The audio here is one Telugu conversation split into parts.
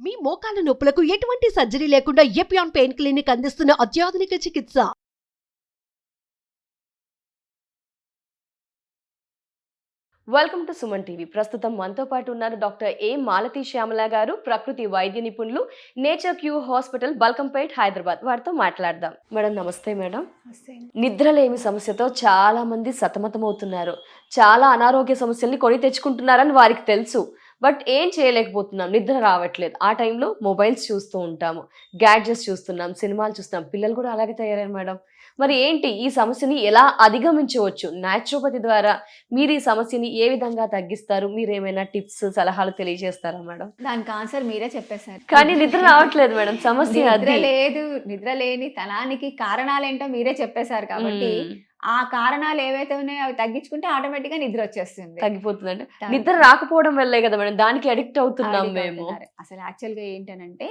మీ మోకాల నొప్పులకు ఎటువంటి సర్జరీ లేకుండా ఎపియాన్ పెయిన్ క్లినిక్ అందిస్తున్న అత్యాధునిక చికిత్స. Welcome to Suman TV. ప్రస్తుతం మనతో పాటు ఉన్నారు డాక్టర్ ఏ మాలతి శ్యామల గారు, ప్రకృతి వైద్య నిపుణులు, nature cure hospital, Balkampet, Hyderabad. వారితో మాట్లాడదాం. మేడం నమస్తే. మేడం, నిద్రలేమి సమస్యతో చాలా మంది సతమతమవుతున్నారు. చాలా అనారోగ్య సమస్యల్ని కొని తెచ్చుకుంటున్నారని వారికి తెలుసు. బట్ ఏం చేయలేకపోతున్నాం, నిద్ర రావట్లేదు. ఆ టైంలో మొబైల్స్ చూస్తూ ఉంటాము, గ్యాడ్జెట్స్ చూస్తున్నాం, సినిమాలు చూస్తున్నాం. పిల్లలు కూడా అలాగే తయారయ్యారు మేడం. మరి ఏంటి ఈ సమస్యని ఎలా అధిగమించవచ్చు? న్యాచురోపతి ద్వారా మీరు ఈ సమస్యని ఏ విధంగా తగ్గిస్తారు? మీరు ఏమైనా టిప్స్, సలహాలు తెలియజేస్తారా మేడం? దానికి ఆన్సర్ మీరే చెప్పేశారు. కానీ నిద్ర రావట్లేదు మేడం, సమస్య నిద్ర లేదు. నిద్ర లేని తనానికి కారణాలేంటో మీరే చెప్పేశారు కాబట్టి ఆ కారణాలు ఏవైతే ఉన్నాయో అవి తగ్గించుకుంటే ఆటోమేటిక్ గా నిద్ర వచ్చేస్తుంది, తగ్గిపోతుందంటే. నిద్ర రాకపోవడం వల్లే కదా మేడం దానికి అడిక్ట్ అవుతున్నాం మేము. అసలు యాక్చువల్ గా ఏంటనంటే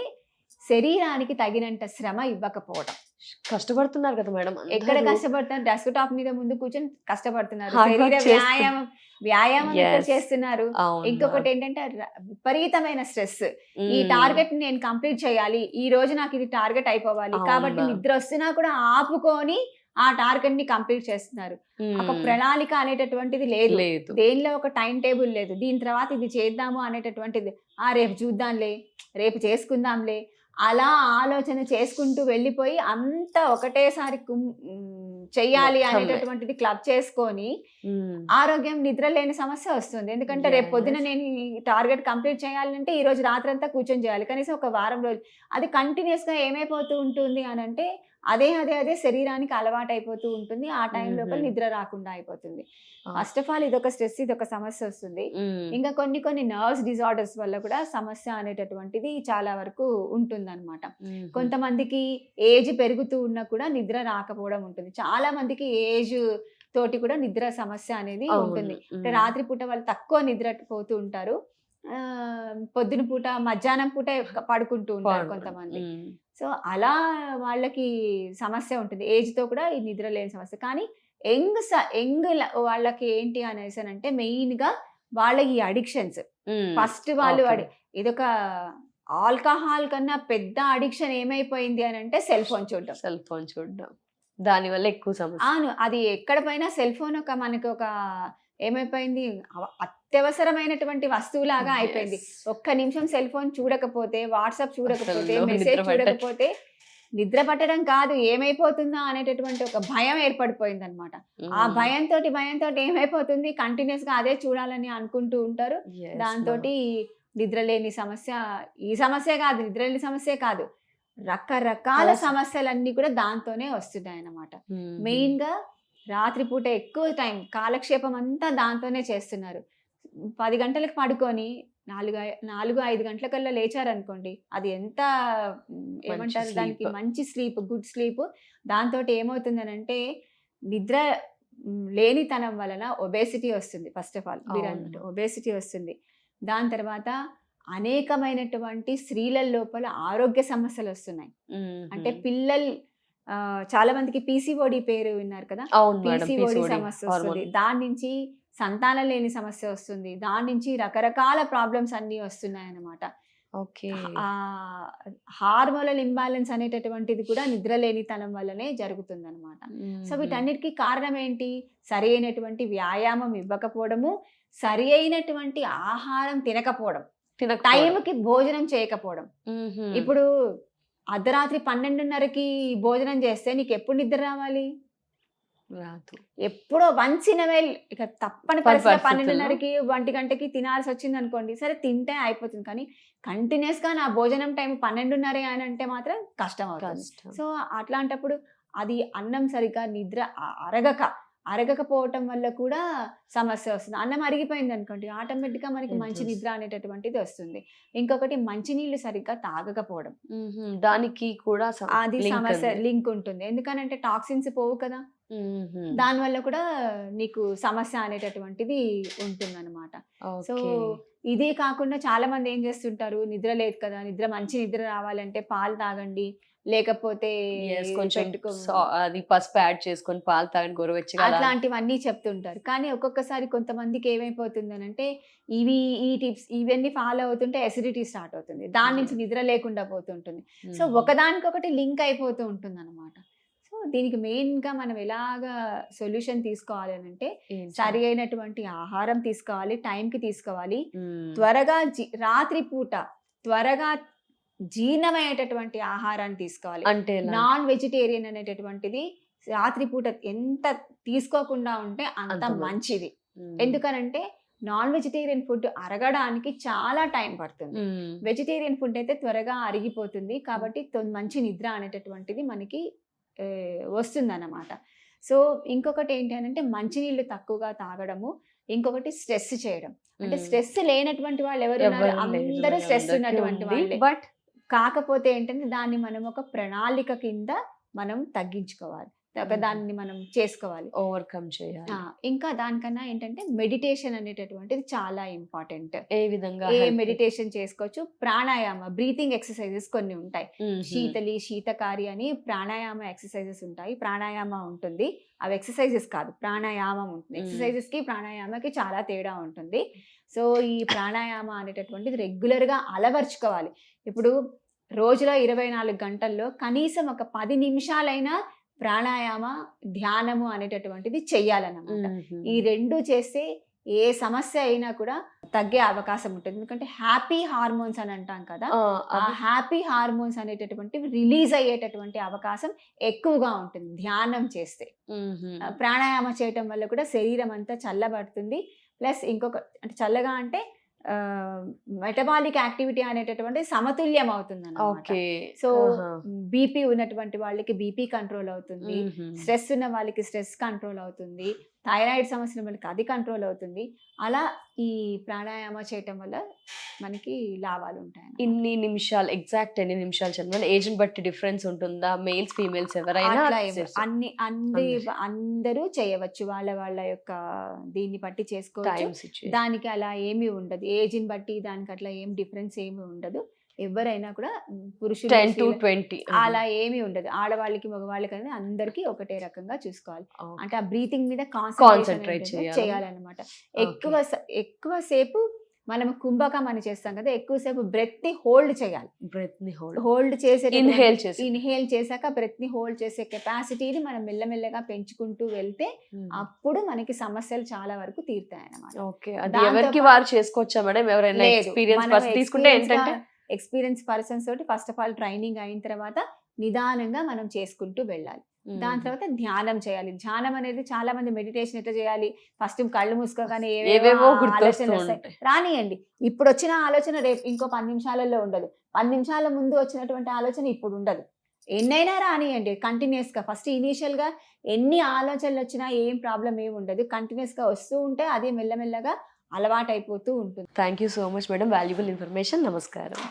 శరీరానికి తగినంత శ్రమ ఇవ్వకపోవడం. కష్టపడుతున్నారు కదా మేడం, ఎక్కడ కష్టపడుతున్నారు? డెస్క్ టాప్ మీద ముందు కూర్చొని కష్టపడుతున్నారు, వ్యాయామం చేస్తున్నారు. ఇంకొకటి ఏంటంటే విపరీతమైన స్ట్రెస్. ఈ టార్గెట్ నేను కంప్లీట్ చేయాలి, ఈ రోజు నాకు ఇది టార్గెట్ అయిపోవాలి కాబట్టి నిద్ర వస్తున్నా కూడా ఆపుకొని ఆ టార్గెట్ ని కంప్లీట్ చేస్తున్నారు. ఒక ప్రణాళిక అనేటటువంటిది లేదు, దేనిలో ఒక టైం టేబుల్ లేదు. దీని తర్వాత ఇది చేద్దాము అనేటటువంటిది, రేపు చూద్దాంలే, రేపు చేసుకుందాంలే, అలా ఆలోచన చేసుకుంటూ వెళ్ళిపోయి అంతా ఒకటేసారి చెయ్యాలి అనేటటువంటిది క్లబ్ చేసుకొని ఆరోగ్యం, నిద్ర లేని సమస్య వస్తుంది. ఎందుకంటే రేపు పొద్దున నేను ఈ టార్గెట్ కంప్లీట్ చేయాలంటే ఈ రోజు రాత్రంతా కూర్చొని చేయాలి, కనీసం ఒక వారం రోజులు. అది కంటిన్యూస్ గా ఏమైపోతూ ఉంటుంది అని అంటే అదే శరీరానికి అలవాటు అయిపోతూ ఉంటుంది. ఆ టైం లోపల నిద్ర రాకుండా అయిపోతుంది. ఫస్ట్ ఆఫ్ ఆల్ ఇదొక స్ట్రెస్, ఇదొక సమస్య వస్తుంది. ఇంకా కొన్ని నర్వ్స్ డిజార్డర్స్ వల్ల కూడా సమస్య అనేటటువంటిది చాలా వరకు ఉంటుందన్నమాట. కొంతమందికి ఏజ్ పెరుగుతూ ఉన్నా కూడా నిద్ర రాకపోవడం ఉంటుంది. చాలా మందికి ఏజ్ తోటి కూడా నిద్ర సమస్య అనేది ఉంటుంది. అంటే రాత్రిపూట వాళ్ళు తక్కువ నిద్ర పోతూ ఉంటారు, పొద్దున పూట మధ్యాహ్నం పూట పడుకుంటూ ఉంటారు కొంతమంది. సో అలా వాళ్ళకి సమస్య ఉంటుంది, ఏజ్ తో కూడా ఈ నిద్ర లేని సమస్య. కానీ యంగ్ వాళ్ళకి ఏంటి అనేసి అంటే మెయిన్ గా వాళ్ళ ఈ అడిక్షన్స్. ఫస్ట్ వాళ్ళు ఇదొక ఆల్కహాల్ కన్నా పెద్ద అడిక్షన్ ఏమైపోయింది అని అంటే సెల్ ఫోన్ చూడడం. దాని వల్ల ఎక్కువ సమస్య. అవును, అది ఎక్కడ పైన సెల్ ఫోన్ మనకి ఒక ఏమైపోయింది, అత్యవసరమైనటువంటి వస్తువులాగా అయిపోయింది. ఒక్క నిమిషం సెల్ ఫోన్ చూడకపోతే, వాట్సాప్ చూడకపోతే, మెసేజ్ చూడకపోతే నిద్ర పట్టడం కాదు, ఏమైపోతుందా అనేటటువంటి ఒక భయం ఏర్పడిపోయింది అనమాట. ఆ భయంతో ఏమైపోతుంది, కంటిన్యూస్ గా అదే చూడాలని అనుకుంటూ ఉంటారు. దాంతో నిద్రలేని సమస్య, ఈ సమస్య కాదు, నిద్రలేని సమస్య కాదు, రకరకాల సమస్యలన్నీ కూడా దాంతోనే వస్తున్నాయి అన్నమాట. మెయిన్ గా రాత్రిపూట ఎక్కువ టైం కాలక్షేపం అంతా దాంతోనే చేస్తున్నారు. 10 గంటలకు పడుకొని 4-5 గంటలకల్లా లేచారనుకోండి, అది ఎంత ఏమంటారు దానికి, మంచి స్లీప్, గుడ్ స్లీప్. దాంతో ఏమవుతుంది అని అంటే నిద్ర లేనితనం వలన ఒబేసిటీ వస్తుంది. ఫస్ట్ ఆఫ్ ఆల్ మీరు అన్నట్టు ఒబేసిటీ వస్తుంది. దాని తర్వాత అనేకమైనటువంటి స్త్రీల లోపల ఆరోగ్య సమస్యలు వస్తున్నాయి. అంటే పిల్లలు, చాలా మందికి పీసీఓడి పేరు విన్నారు కదా, పీసీఓడి సమస్య వస్తుంది. దాని నుంచి సంతానం లేని సమస్య వస్తుంది. దాని నుంచి రకరకాల ప్రాబ్లమ్స్ అన్ని వస్తున్నాయి అన్నమాట. హార్మోనల్ ఇంబ్యాలెన్స్ అనేటటువంటిది కూడా నిద్ర లేనితనం వల్లనే జరుగుతుంది అనమాట. సో వీటన్నిటికీ కారణం ఏంటి? సరి అయినటువంటి వ్యాయామం ఇవ్వకపోవడము, సరి అయినటువంటి ఆహారం తినకపోవడం, టైంకి భోజనం చేయకపోవడం. ఇప్పుడు అర్ధరాత్రి 12:30కి భోజనం చేస్తే నీకు ఎప్పుడు నిద్ర రావాలి? ఎప్పుడో వన్స్ ఇన్ అవైల్. ఇక తప్పని పరిస్థితి 12:30కి 1 గంటకి తినాల్సి వచ్చింది అనుకోండి, సరే తింటే అయిపోతుంది. కానీ కంటిన్యూస్ గా నా భోజనం టైం 12:30 అని అంటే మాత్రం కష్టం అవుతుంది. సో అట్లాంటప్పుడు అది అన్నం సరిగ్గా నిద్ర అరగకపోవటం వల్ల కూడా సమస్య వస్తుంది. అన్నం అరిగిపోయింది అనుకోండి, ఆటోమేటిక్ గా మనకి మంచి నిద్ర అనేటటువంటిది వస్తుంది. ఇంకొకటి మంచినీళ్ళు సరిగ్గా తాగకపోవడం, దానికి కూడా అది సమస్య లింక్ ఉంటుంది. ఎందుకనంటే టాక్సిన్స్ పోవు కదా, దానివల్ల కూడా నీకు సమస్య అనేటటువంటిది ఉంటుంది అనమాట. సో ఇదే కాకుండా చాలా మంది ఏం చేస్తుంటారు, నిద్ర లేదు కదా, మంచి నిద్ర రావాలంటే పాలు తాగండి, లేకపోతే కొంచెం పెట్టుకో, అది పసుపు యాడ్ చేసుకొని పాలు తాగండి గోరువెచ్చగా అలా. అట్లాంటివన్నీ చెప్తుంటారు. కానీ ఒక్కొక్కసారి కొంతమందికి ఏమైపోతుందనంటే ఈ టిప్స్ ఇవన్నీ ఫాలో అవుతుంటే ఎసిడిటీ స్టార్ట్ అవుతుంది, దాని నుంచి నిద్ర లేకుండా పోతుంటుంది. సో ఒకదానికొకటి లింక్ అయిపోతూ ఉంటుంది అనమాట. సో దీనికి మెయిన్ గా మనం ఎలాగా సొల్యూషన్ తీసుకోవాలి అని అంటే, సరి అయినటువంటి ఆహారం తీసుకోవాలి, టైంకి తీసుకోవాలి, త్వరగా రాత్రి పూట త్వరగా జీర్ణమయ్యేటటువంటి ఆహారాన్ని తీసుకోవాలి. అంటే నాన్ వెజిటేరియన్ అనేటటువంటిది రాత్రిపూట ఎంత తీసుకోకుండా ఉంటే అంత మంచిది. ఎందుకనంటే నాన్ వెజిటేరియన్ ఫుడ్ అరగడానికి చాలా టైం పడుతుంది, వెజిటేరియన్ ఫుడ్ అయితే త్వరగా అరిగిపోతుంది. కాబట్టి మంచి నిద్ర అనేటటువంటిది మనకి వస్తుంది అన్నమాట. సో ఇంకొకటి ఏంటి అంటే మంచినీళ్ళు తక్కువగా తాగడము, ఇంకొకటి స్ట్రెస్ చేయడం. అంటే స్ట్రెస్ లేనటువంటి వాళ్ళు ఎవరు, అందరూ స్ట్రెస్ ఉన్నటువంటి వాళ్ళే. బట్ కాకపోతే ఏంటంటే దాన్ని మనం ఒక ప్రణాళిక కింద మనం తగ్గించుకోవాలి, దాన్ని మనం చేసుకోవాలి, ఓవర్కమ్ చేయాలి. ఇంకా దానికన్నా ఏంటంటే మెడిటేషన్ అనేటటువంటిది చాలా ఇంపార్టెంట్. ఏ విధంగా మెడిటేషన్ చేసుకోవచ్చు? ప్రాణాయామ, బ్రీతింగ్ ఎక్సర్సైజెస్ కొన్ని ఉంటాయి. శీతలి, శీతకారి అని ప్రాణాయామ ఎక్సర్సైజెస్ ఉంటాయి. ప్రాణాయామ ఉంటుంది, అవి ఎక్సర్సైజెస్ కాదు, ప్రాణాయామం ఉంటుంది. ఎక్సర్సైజెస్ కి ప్రాణాయామకి చాలా తేడా ఉంటుంది. సో ఈ ప్రాణాయామ అనేటటువంటిది రెగ్యులర్ గా అలవర్చుకోవాలి. ఇప్పుడు రోజులో 24 గంటల్లో కనీసం ఒక 10 నిమిషాలైనా ప్రాణాయామ, ధ్యానము అనేటటువంటిది చెయ్యాలన్నమాట. ఈ రెండు చేస్తే ఏ సమస్య అయినా కూడా తగ్గే అవకాశం ఉంటుంది. ఎందుకంటే హ్యాపీ హార్మోన్స్ అని అంటాం కదా, ఆ హ్యాపీ హార్మోన్స్ అనేటటువంటివి రిలీజ్ అయ్యేటటువంటి అవకాశం ఎక్కువగా ఉంటుంది ధ్యానం చేస్తే. ప్రాణాయామ చేయటం వల్ల కూడా శరీరం అంతా చల్లబడుతుంది. ప్లస్ ఇంకొక అంటే చల్లగా అంటే మెటబాలిక్ యాక్టివిటీ అనేటటువంటి సమతుల్యం అవుతుంది అన్నమాట. సో బీపీ ఉన్నటువంటి వాళ్ళకి బీపీ కంట్రోల్ అవుతుంది, స్ట్రెస్ ఉన్న వాళ్ళకి స్ట్రెస్ కంట్రోల్ అవుతుంది, థైరాయిడ్ సమస్య ఉన్న వాళ్ళకి అది కంట్రోల్ అవుతుంది. అలా ఈ ప్రాణాయామ చేయటం వల్ల మనకి లాభాలు ఉంటాయి. ఇన్ని నిమిషాలు, ఎగ్జాక్ట్ ఎన్ని నిమిషాలు చదవాలి? ఏజ్ బట్టి డిఫరెన్స్ ఉంటుందా? మేల్స్ ఫీమేల్స్ ఎవరైనా? అందరూ చేయవచ్చు, వాళ్ళ యొక్క దీన్ని బట్టి చేసుకోవచ్చు. దానికి అలా ఏమీ ఉండదు, ఏజ్ని బట్టి దానికి అట్లా ఏం డిఫరెన్స్ ఏమి ఉండదు. ఎవరైనా కూడా పురుషులు 10 to 20 అలా ఏమీ ఉండదు. ఆడవాళ్ళకి మగవాళ్ళకి అనేది అందరికీ ఒకటే రకంగా చూసుకోవాలి. అంటే ఆ బ్రీతింగ్ మీద కాన్సన్ట్రేట్ చేయాలన్నమాట. ఎక్కువసేపు మనం కుంభకం అని చేస్తాం కదా, ఎక్కువసేపు బ్రెత్ ని హోల్డ్ చేయాలి. హోల్డ్ చేసే ఇన్హేల్ చేశాక బ్రెత్ ని హోల్డ్ చేసే కెపాసిటీని మనం మెల్లమెల్లగా పెంచుకుంటూ వెళ్తే అప్పుడు మనకి సమస్యలు చాలా వరకు తీరుతాయి అన్నమాట. చేసుకోవచ్చా మేడం? ఎవరైనా ఎక్స్పీరియన్స్ పర్సన్స్ తోటి ఫస్ట్ ఆఫ్ ఆల్ ట్రైనింగ్ అయిన తర్వాత నిదానంగా మనం చేసుకుంటూ వెళ్ళాలి. దాని తర్వాత ధ్యానం చేయాలి. ధ్యానం అనేది చాలా మంది మెడిటేషన్ ఎట్లా చేయాలి, ఫస్ట్ కళ్ళు మూసుకోగానే ఏవేవో ఆలోచనలు వస్తాయి, రానియండి. ఇప్పుడు వచ్చిన ఆలోచన రేపు ఇంకో 10 నిమిషాలలో ఉండదు, 10 నిమిషాల ముందు వచ్చినటువంటి ఆలోచన ఇప్పుడు ఉండదు. ఎన్నైనా రానియండి కంటిన్యూస్ గా. ఫస్ట్ ఇనీషియల్ గా ఎన్ని ఆలోచనలు వచ్చినా ఏం ప్రాబ్లం ఏమి ఉండదు, కంటిన్యూస్ గా వస్తూ ఉంటే అది మెల్లమెల్లగా అలవాటు అయిపోతూ ఉంటుంది. Thank you so much madam, valuable information. నమస్కారం.